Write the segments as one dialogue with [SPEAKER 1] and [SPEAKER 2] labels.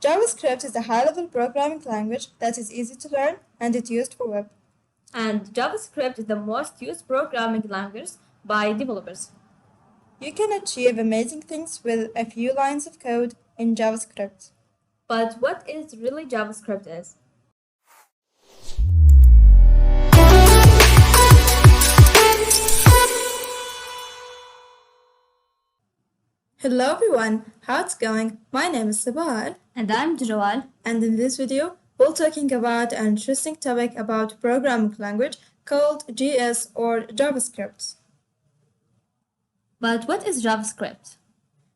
[SPEAKER 1] JavaScript is a high-level programming language that is easy to learn and it's used for web.
[SPEAKER 2] And JavaScript is the most used programming language by developers.
[SPEAKER 1] You can achieve amazing things with a few lines of code in JavaScript.
[SPEAKER 2] But what is really JavaScript is?
[SPEAKER 1] Hello everyone, how's it going? My name is Sabah,
[SPEAKER 2] And I'm Joel.
[SPEAKER 1] and in this video, we're talking about an interesting topic about programming language called JS or JavaScript.
[SPEAKER 2] But what is JavaScript?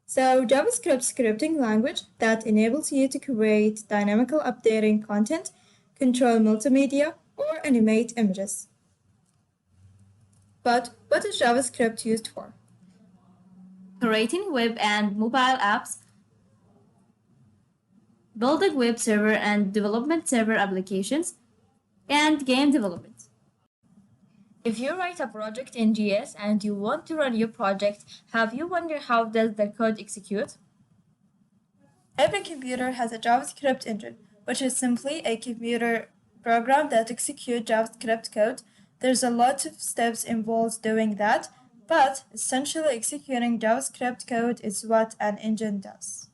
[SPEAKER 1] So, JavaScript scripting language that enables you to create dynamical updating content, control multimedia, or animate images. But what is JavaScript used for?
[SPEAKER 2] Creating web and mobile apps, building web server and development server applications, and game development. If you write a project in JS and you want to run your project, have you wondered how does the code execute?
[SPEAKER 1] Every computer has a JavaScript engine, which is simply a computer program that executes JavaScript code. There's a lot of steps involved doing that, but essentially executing JavaScript code is what an engine does.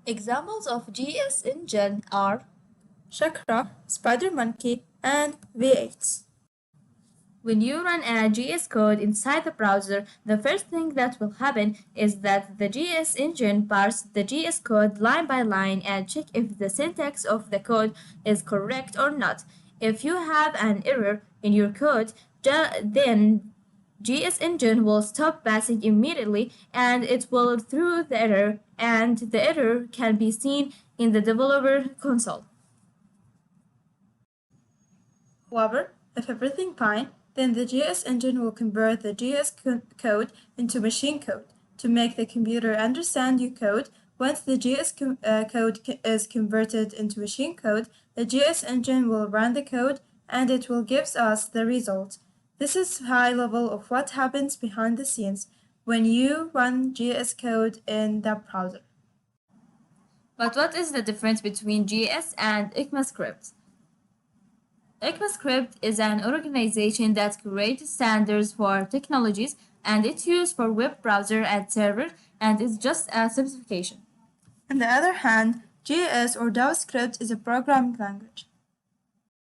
[SPEAKER 2] Examples of JS engine are
[SPEAKER 1] Chakra, SpiderMonkey, and V8.
[SPEAKER 2] when you run a JS code inside the browser, the first thing that will happen is that the JS engine parses the JS code line by line and check if the syntax of the code is correct or not. If you have an error in your code, then JS engine will stop passing immediately and it will throw the error, and the error can be seen in the developer console.
[SPEAKER 1] However, if everything fine, then the JS engine will convert the JS code into machine code to make the computer understand your code. Once the JS code is converted into machine code, the JS engine will run the code and it will give us the result. This is high level of what happens behind the scenes when you run JS code in the browser.
[SPEAKER 2] But what is the difference between JS and ECMAScript? ECMAScript is an organization that creates standards for technologies and it's used for web browser and server and is just a simplification.
[SPEAKER 1] On the other hand, JS or JavaScript is a programming language.